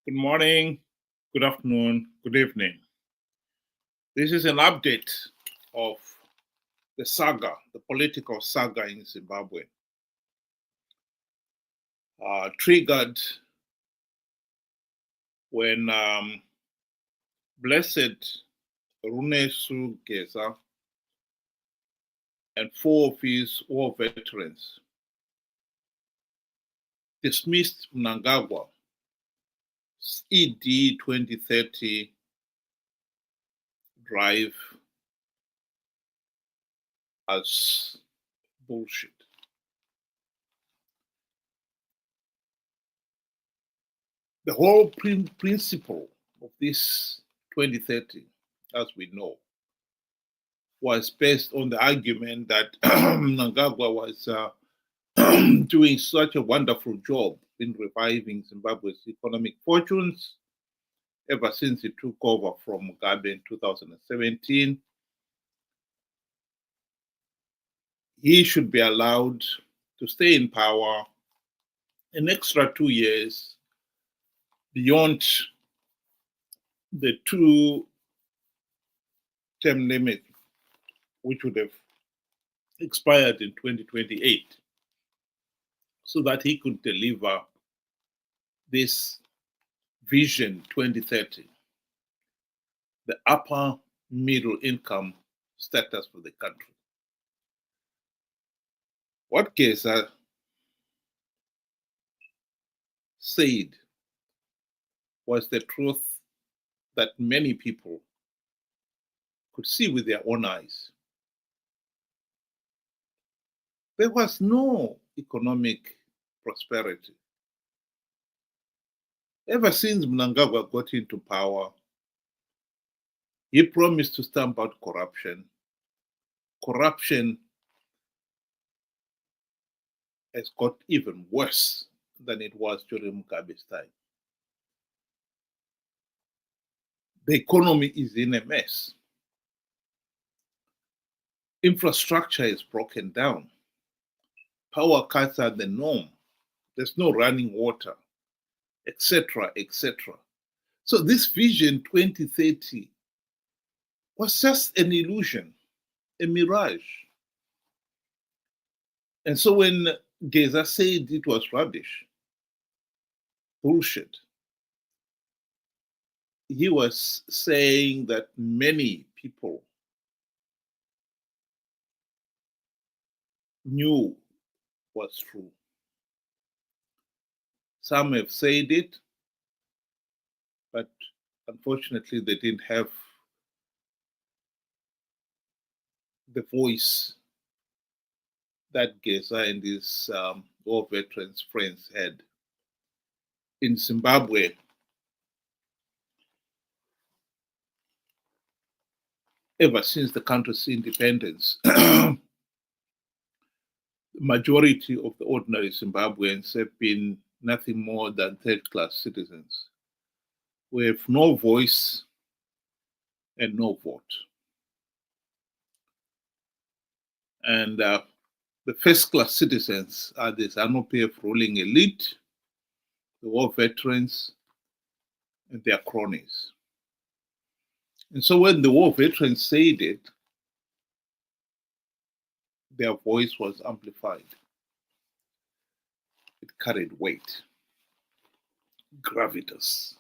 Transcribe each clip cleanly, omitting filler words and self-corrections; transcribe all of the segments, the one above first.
Good morning, good afternoon, good evening. This is an update of the saga, the political saga in Zimbabwe, triggered when Blessed Runesu Geza and four of his war veterans dismissed Mnangagwa's ED 2030 drive as bullshit. The whole principle of this 2030, as we know, was based on the argument that Mnangagwa was doing such a wonderful job in reviving Zimbabwe's economic fortunes ever since he took over from Mugabe in 2017. He should be allowed to stay in power an extra 2 years beyond the 2-term limit, which would have expired in 2028, so that he could deliver this Vision 2030, the upper middle income status for the country. What Geza said was the truth that many people could see with their own eyes. There was no economic prosperity. Ever since Mnangagwa got into power, he promised to stamp out corruption. Corruption has got even worse than it was during Mugabe's time. The economy is in a mess. Infrastructure is broken down. Power cuts are the norm. There's no running water, etc., etc. So this Vision 2030 was just an illusion, a mirage. And so when Geza said it was rubbish, bullshit, he was saying that many people knew was true. Some have said it, but unfortunately they didn't have the voice that Geza and his war veterans friends had. In Zimbabwe, ever since the country's independence, the majority of the ordinary Zimbabweans have been nothing more than third-class citizens. We have no voice and no vote. And the first-class citizens are the ZANU-PF ruling elite, the war veterans, and their cronies. And so when the war veterans said it, their voice was amplified. It carried weight, gravitas.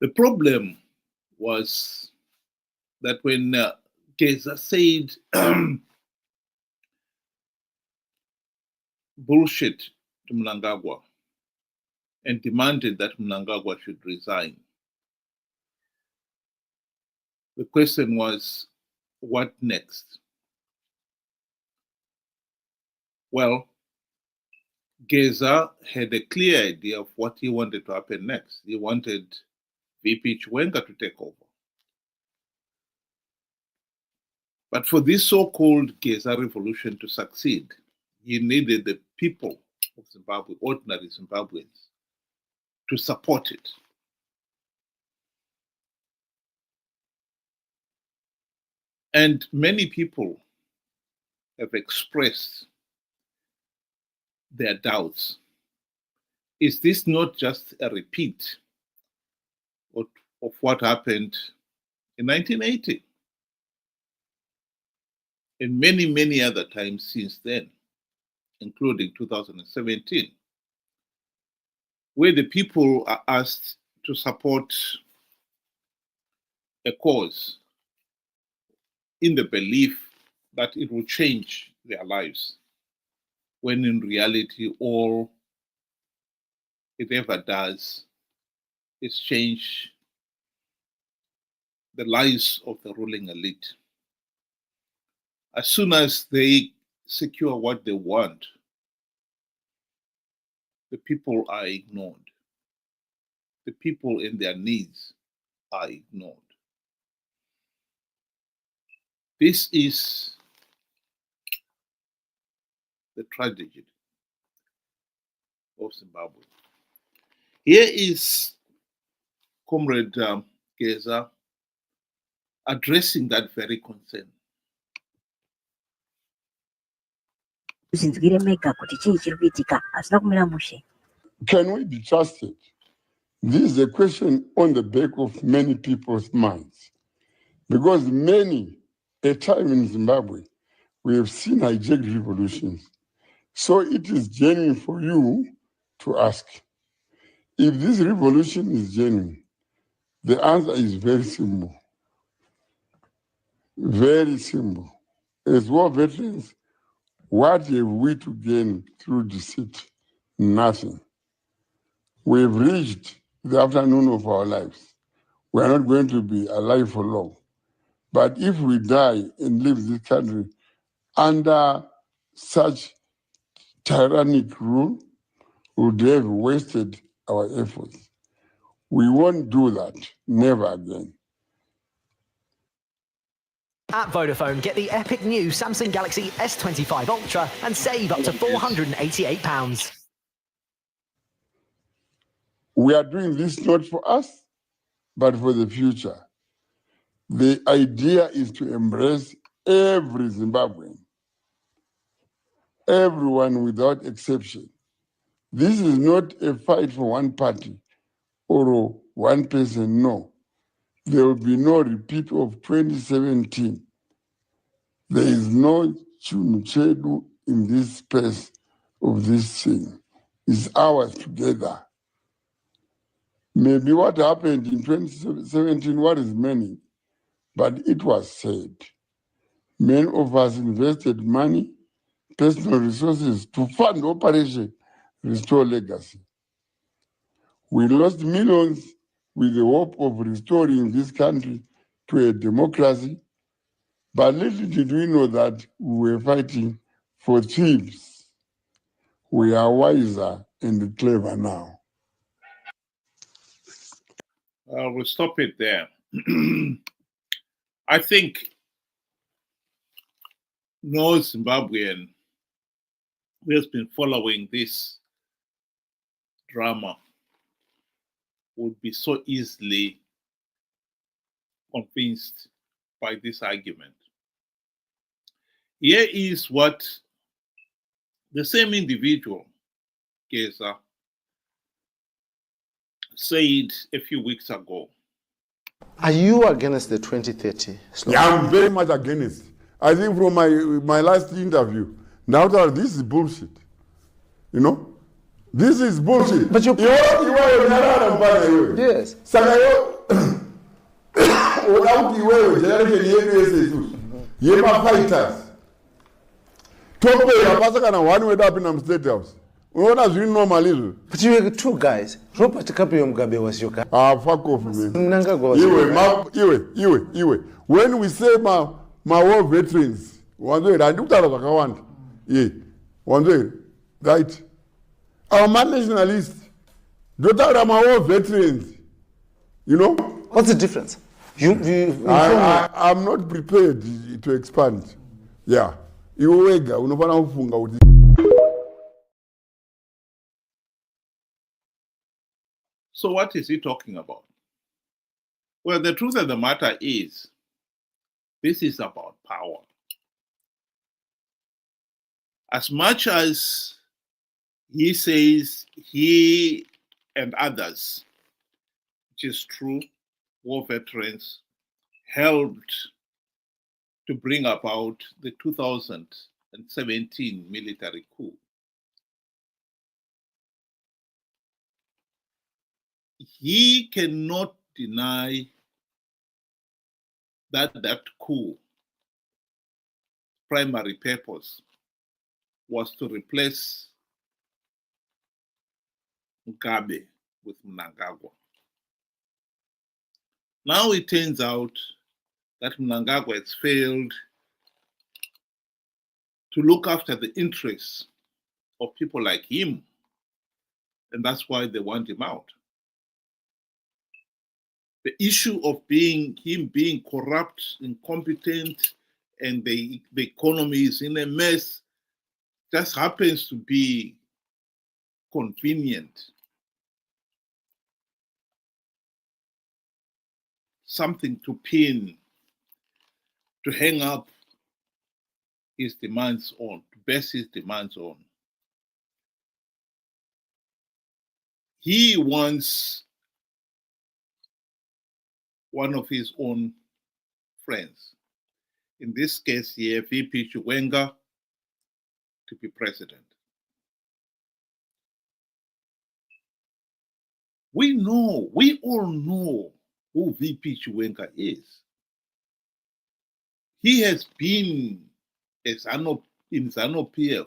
The problem was that when Geza said bullshit to Mnangagwa and demanded that Mnangagwa should resign, the question was, what next? Well, Geza had a clear idea of what he wanted to happen next. He wanted VP Chiwenga to take over. But for this so-called Geza Revolution to succeed, he needed the people of Zimbabwe, ordinary Zimbabweans, to support it. And many people have expressed their doubts. Is this not just a repeat of what happened in 1980? And many, many other times since then, including 2017, where the people are asked to support a cause in the belief that it will change their lives, when in reality, all it ever does is change the lives of the ruling elite. As soon as they secure what they want, the people are ignored. The people and their needs are ignored. This is the tragedy of Zimbabwe. Here is Comrade Geza addressing that very concern. Can we be trusted? This is a question on the back of many people's minds. Because many, a time in Zimbabwe, we have seen hijacked revolutions. So it is genuine for you to ask, if this revolution is genuine, the answer is very simple. Very simple. As war veterans, what have we to gain through deceit? Nothing. We've reached the afternoon of our lives. We are not going to be alive for long. But if we die and leave this country under such tyrannic rule, we would have wasted our efforts. We won't do that, never again. At Vodafone, get the epic new Samsung Galaxy S25 Ultra and save up to £488. We are doing this not for us, but for the future. The idea is to embrace every Zimbabwean, everyone without exception. This is not a fight for one party or one person, no. There will be no repeat of 2017. There is no chumuchedu in this space of this thing. It's ours together. Maybe what happened in 2017, what is meaning? But it was said. Many of us invested money, personal resources to fund Operation Restore Legacy. We lost millions with the hope of restoring this country to a democracy, but little did we know that we were fighting for thieves. We are wiser and clever now. We'll stop it there. I think no Zimbabwean who has been following this drama would be so easily convinced by this argument. Here is what the same individual, Geza, said a few weeks ago. Are you against the 2030 slogan? Yeah, I'm very much against. I think from my last interview, now that this is bullshit. You know? This is bullshit. But you yes. Fighters. One way up in the State House. But you were two guys. Robert Kapio Mugabe was your guy. Fuck off, man. When we say my war veterans, one way, I do that as I want. Yeah. One way, right? Our man nationalists, don't are my war veterans. You know? What's the difference? I'm not prepared to expand. Yeah. So what is he talking about? Well, the truth of the matter is, this is about power. As much as He says he and others, which is true, war veterans, helped to bring about the 2017 military coup. He cannot deny that that coup primary purpose was to replace Mugabe with Mnangagwa. Now it turns out that Mnangagwa has failed to look after the interests of people like him, and that's why they want him out. The issue of him being corrupt, incompetent, and the economy is in a mess just happens to be convenient. Something to pin, to hang up his demands on, to base his demands on. He wants one of his own friends, in this case here, VP Chiwenga, to be president. We all know who VP Chiwenga is. He has been in ZANU-PF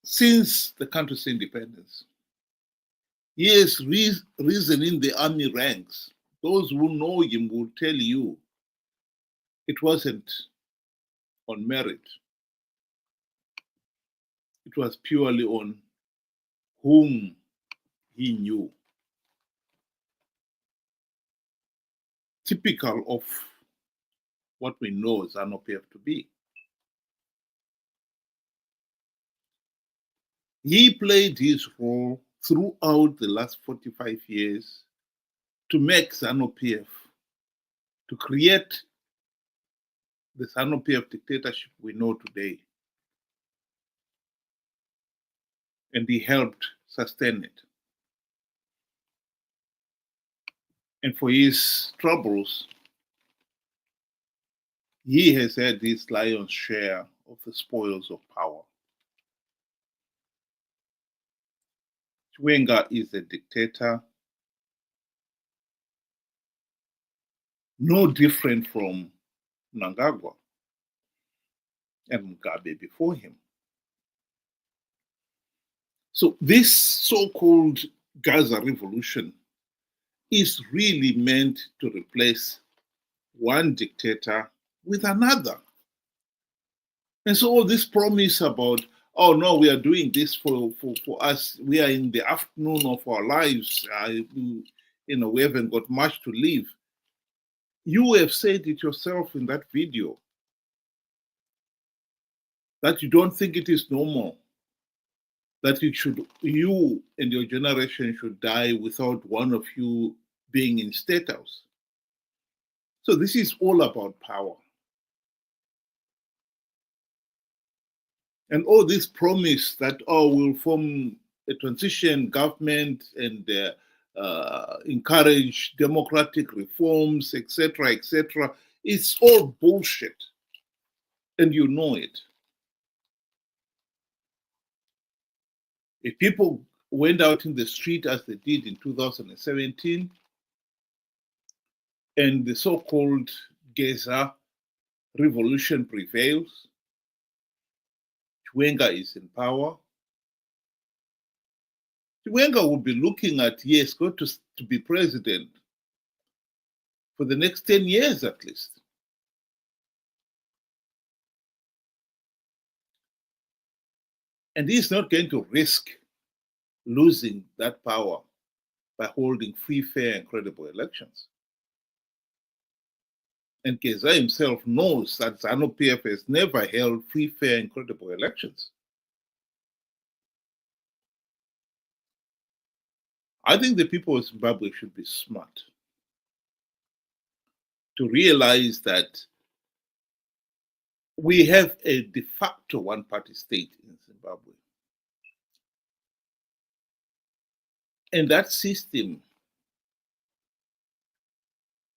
since the country's independence. He has risen in the army ranks. Those who know him will tell you it wasn't on merit. It was purely on whom he knew. Typical of what we know ZANU-PF to be. He played his role throughout the last 45 years to make ZANU-PF, to create the ZANU-PF dictatorship we know today. And he helped sustain it. And for his troubles, he has had his lion's share of the spoils of power. Chiwenga is a dictator, no different from Mnangagwa and Mugabe before him. So this so-called Geza Revolution is really meant to replace one dictator with another. And so all this promise about, oh no, we are doing this for us, we are in the afternoon of our lives, we haven't got much to live. You have said it yourself in that video, that you don't think it is normal that you and your generation should die without one of you being in State House. So this is all about power. And all this promise that, we'll form a transition government and encourage democratic reforms, etc., it's all bullshit. And you know it. If people went out in the street as they did in 2017, and the so-called Geza Revolution prevails, Chiwenga is in power, Chiwenga will be looking at, yes, going to be president for the next 10 years at least. And he's not going to risk losing that power by holding free, fair, and credible elections. And Geza himself knows that ZANU-PF has never held free, fair, and credible elections. I think the people of Zimbabwe should be smart to realize that we have a de facto one-party state in Zimbabwe. And that system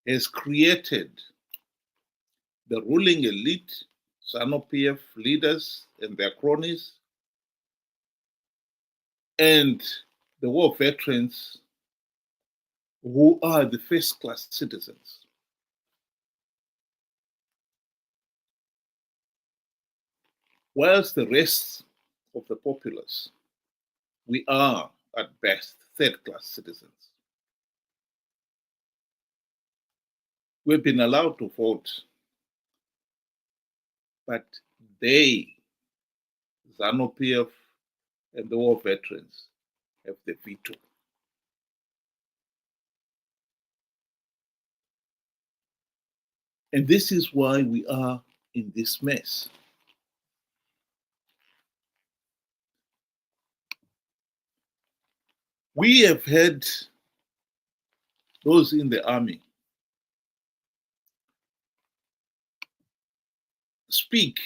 has created the ruling elite, ZANU-PF leaders and their cronies, and the war veterans who are the first-class citizens. Whilst the rest of the populace, we are at best third-class citizens. We've been allowed to vote, but they, ZANU-PF and the war veterans, have the veto. And this is why we are in this mess. We have had those in the army speak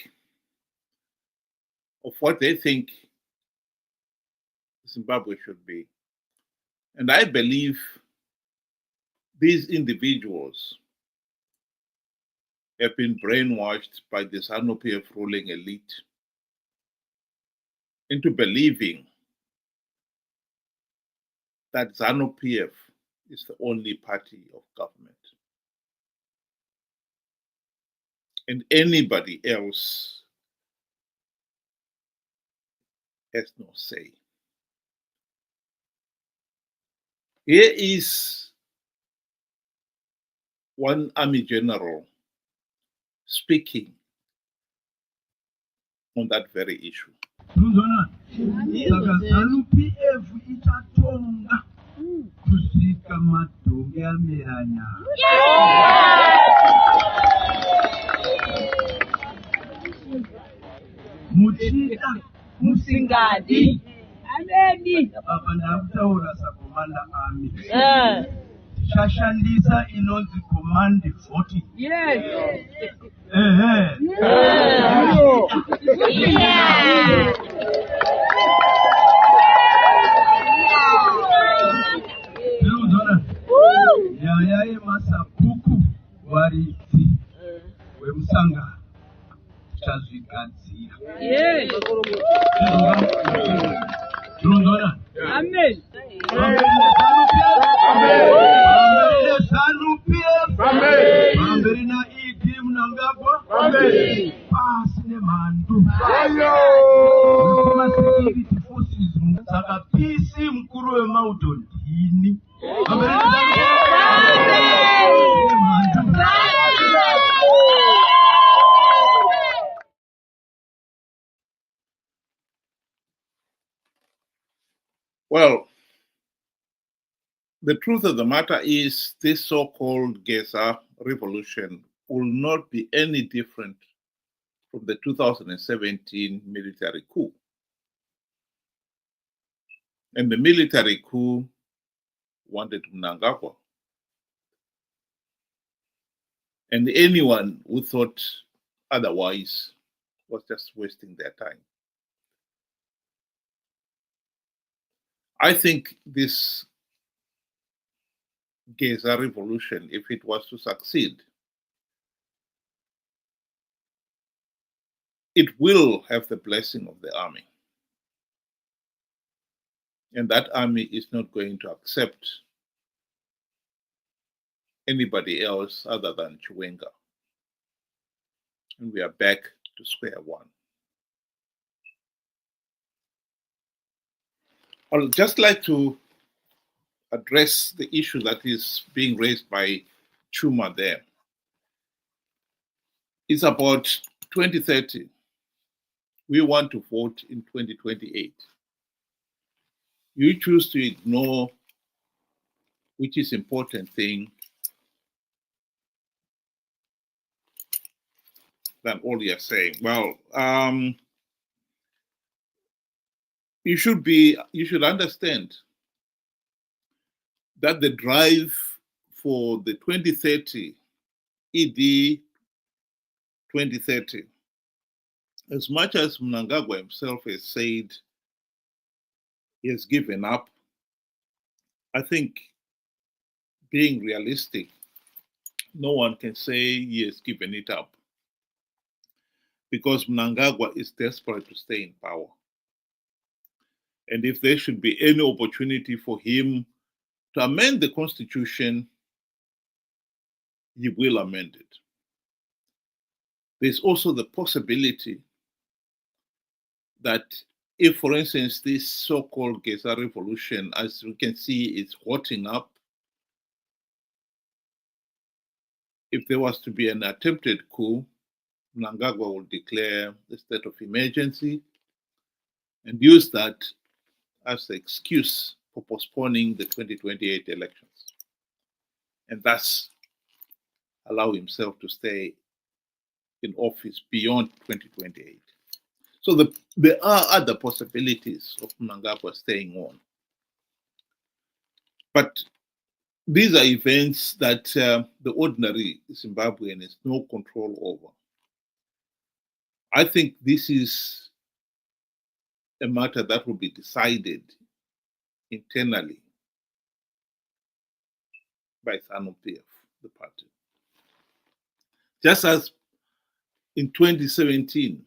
of what they think Zimbabwe should be. And I believe these individuals have been brainwashed by the ZANU-PF ruling elite into believing that ZANU-PF is the only party of government. And anybody else has no say. Here is one army general speaking on that very issue. ZANU-PF ichatonga kusvika madhonge ameranya. Muchida musingadi. Ameni. Apa ndakutaura sakomanda army. Shashandisa inonzi command 40. Yes. Yeah. Yaya masapuku wariti wemusanga chazvigadzira. Yes. Amen. ZANU-PF. Mamberina idi Mnangagwa. Pasi nemandu. Security forces saka PC mkuru wemauto ndini. Well, the truth of the matter is this so-called Geza Revolution will not be any different from the 2017 military coup. And the military coup wanted Mnangagwa. And anyone who thought otherwise was just wasting their time. I think this Geza Revolution, if it was to succeed, it will have the blessing of the army. And that army is not going to accept anybody else other than Chiwenga. And we are back to square one. I'd just like to address the issue that is being raised by Chuma there. It's about 2030. We want to vote in 2028. You choose to ignore which is important thing than all you're saying. Well, you should understand that the drive for the 2030 ED 2030 as much as Mnangagwa himself has said he has given up, I think, being realistic, no one can say he has given it up, because Mnangagwa is desperate to stay in power. And if there should be any opportunity for him to amend the constitution, he will amend it. There's also the possibility that if, for instance, this so-called Geza Revolution, as we can see, is hotting up, if there was to be an attempted coup, Mnangagwa will declare the state of emergency and use that as the excuse for postponing the 2028 elections, and thus allow himself to stay in office beyond 2028. So there are other possibilities of Mnangagwa staying on. But these are events that the ordinary Zimbabwean has no control over. I think this is a matter that will be decided internally by ZANU-PF, the party. Just as in 2017,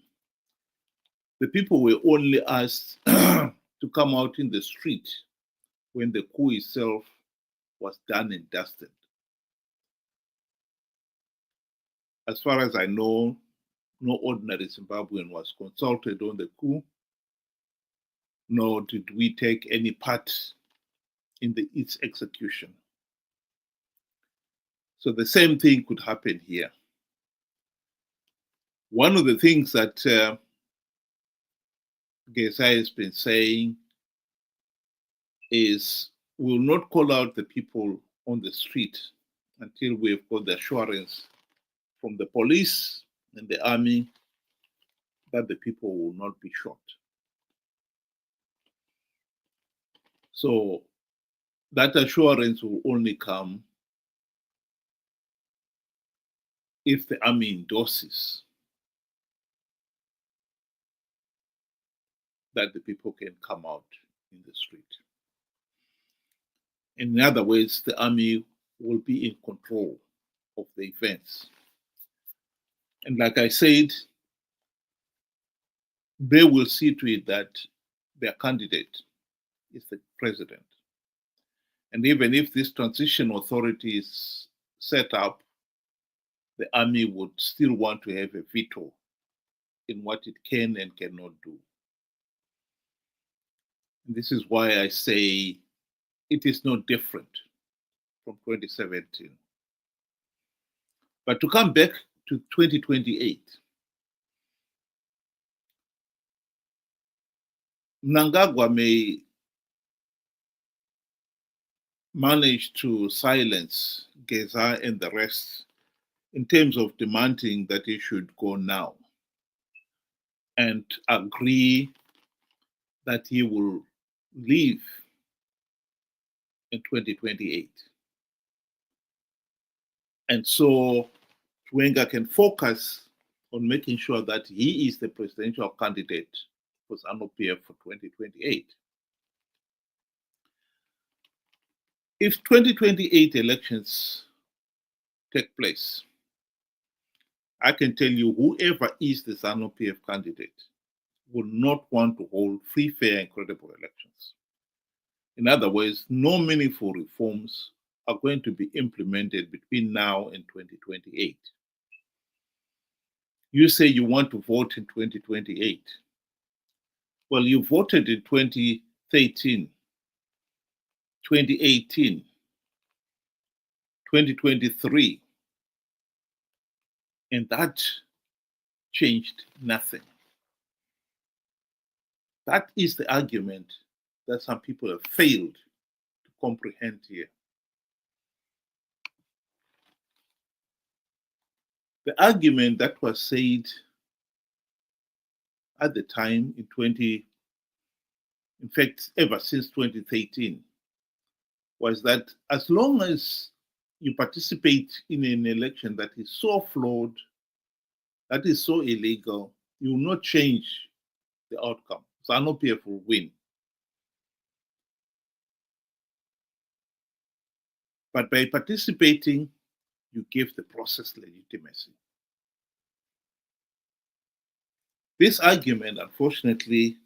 the people were only asked to come out in the street when the coup itself was done and dusted. As far as I know, no ordinary Zimbabwean was consulted on the coup, nor did we take any part in its execution. So the same thing could happen here. One of the things that Geza has been saying is, we will not call out the people on the street until we've got the assurance from the police and the army that the people will not be shot. So that assurance will only come if the army endorses that the people can come out in the street. In other words, the army will be in control of the events. And like I said, they will see to it that their candidate is the president. And even if this transition authority is set up, the army would still want to have a veto in what it can and cannot do. And this is why I say it is no different from 2017. But to come back to 2028, Mnangagwa may manage to silence Geza and the rest in terms of demanding that he should go now and agree that he will leave in 2028. And so Wenger can focus on making sure that he is the presidential candidate for ZANU-PF for 2028. If 2028 elections take place, I can tell you whoever is the ZANU-PF candidate will not want to hold free, fair, and credible elections. In other words, no meaningful reforms are going to be implemented between now and 2028. You say you want to vote in 2028. Well, you voted in 2013, 2018, 2023, and that changed nothing. That is the argument that some people have failed to comprehend here. The argument that was said at the time in fact, ever since 2013, was that as long as you participate in an election that is so flawed, that is so illegal, you will not change the outcome. ZANU-PF will win. But by participating, you give the process legitimacy. This argument, unfortunately,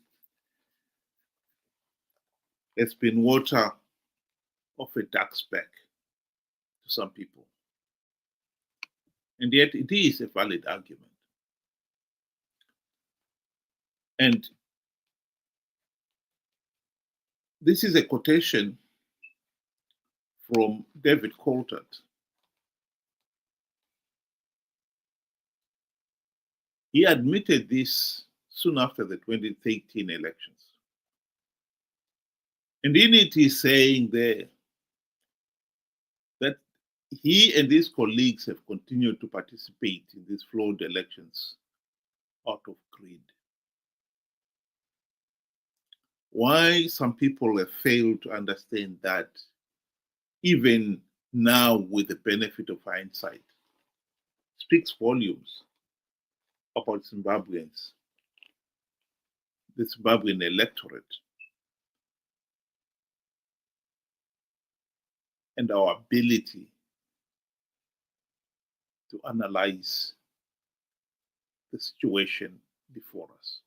has been water of a duck's back to some people. And yet it is a valid argument. And this is a quotation from David Coulthard. He admitted this soon after the 2013 elections. And in it, he's saying there that he and his colleagues have continued to participate in these flawed elections out of greed. Why some people have failed to understand that, even now with the benefit of hindsight, speaks volumes about Zimbabweans, the Zimbabwean electorate, and our ability to analyze the situation before us.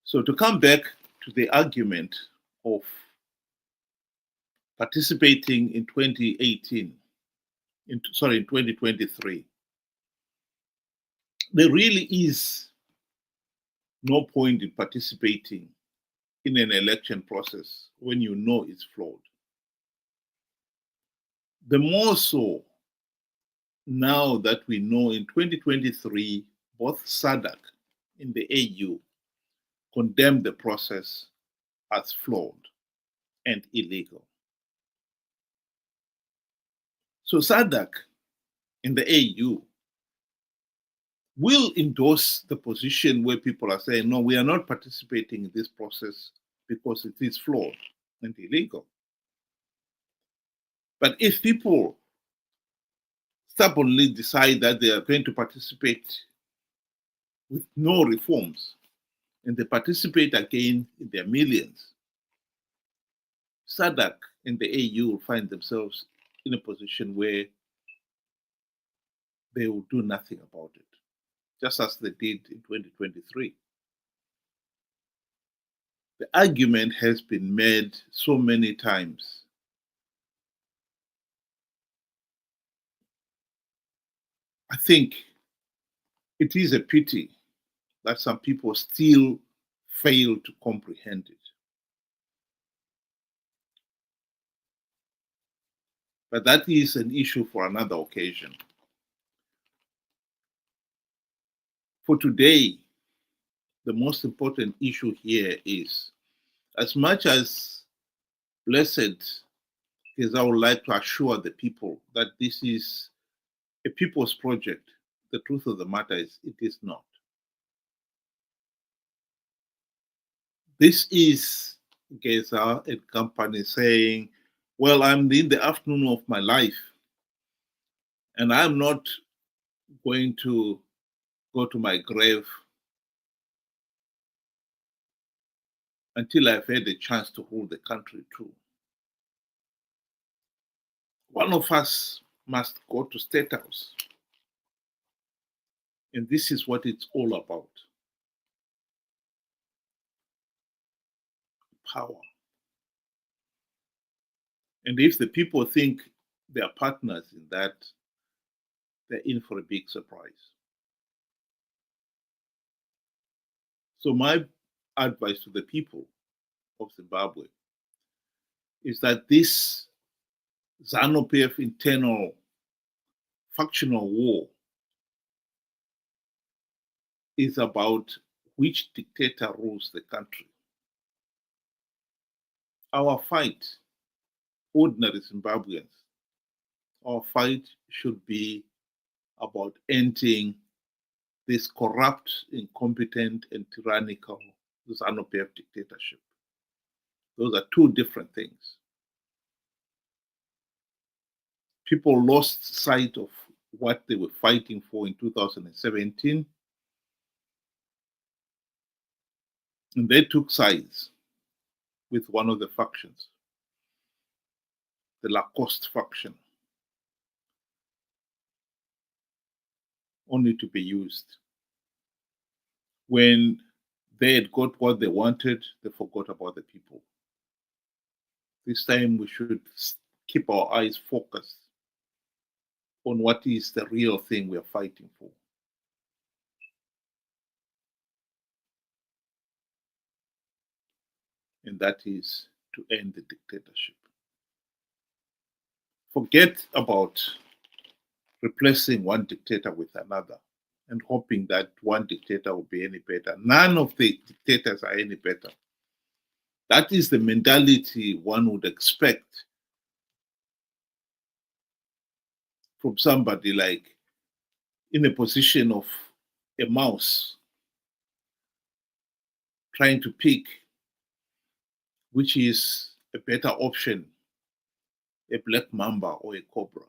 So to come back to the argument of participating in 2018, in 2023, there really is no point in participating in an election process when you know it's flawed. The more so now that we know in 2023, both SADC in the AU condemned the process as flawed and illegal. So SADC in the AU will endorse the position where people are saying, no, we are not participating in this process because it is flawed and illegal. But if people stubbornly decide that they are going to participate with no reforms, and they participate again in their millions, SADC and the AU will find themselves in a position where they will do nothing about it, just as they did in 2023. The argument has been made so many times. I think it is a pity that some people still fail to comprehend it. But that is an issue for another occasion. For today, the most important issue here is, as much as Blessed Geza would like to assure the people that this is a people's project, the truth of the matter is it is not. This is Geza and company saying, well, I'm in the afternoon of my life, and I'm not going to go to my grave until I've had a chance to rule the country too. One of us must go to State House. And this is what it's all about. Power. And if the people think they are partners in that, they're in for a big surprise. So my advice to the people of Zimbabwe is that this ZANU-PF internal factional war is about which dictator rules the country. Our fight, ordinary Zimbabweans, our fight should be about ending this corrupt, incompetent, and tyrannical ZANU-PF dictatorship. Those are two different things. People lost sight of what they were fighting for in 2017. And they took sides with one of the factions, the Lacoste faction, only to be used. When they had got what they wanted, they forgot about the people. This time we should keep our eyes focused on what is the real thing we are fighting for. And that is to end the dictatorship. Forget about replacing one dictator with another and hoping that one dictator will be any better. None of the dictators are any better. That is the mentality one would expect from somebody like in a position of a mouse trying to pick which is a better option, a black mamba or a cobra.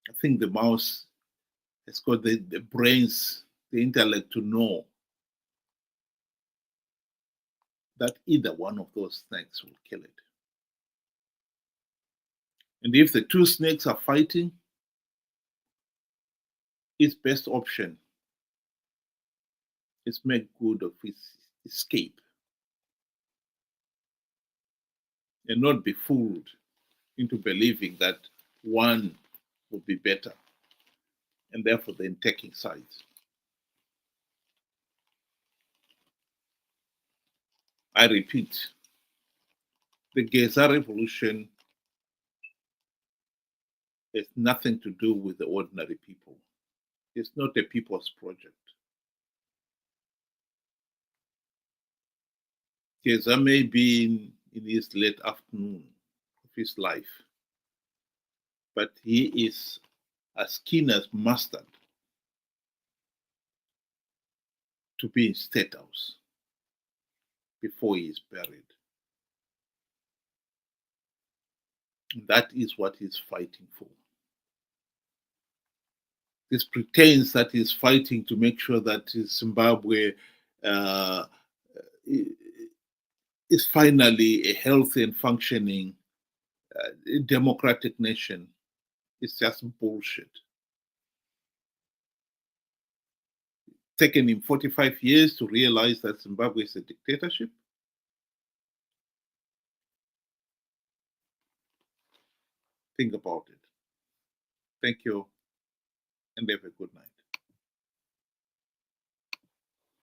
I think the mouse has got the brains, the intellect to know that either one of those snakes will kill it. And if the two snakes are fighting, its best option is make good of its escape and not be fooled into believing that one will be better and therefore then taking sides. I repeat, the Geza Revolution has nothing to do with the ordinary people. It's not a people's project. Geza may be in his late afternoon of his life, but he is as keen as mustard to be in State House before he is buried. And that is what he's fighting for. This pretends that he's fighting to make sure that Zimbabwe is finally a healthy and functioning democratic nation. It's just bullshit. Taken him 45 years to realize that Zimbabwe is a dictatorship. Think about it. Thank you, and have a good night.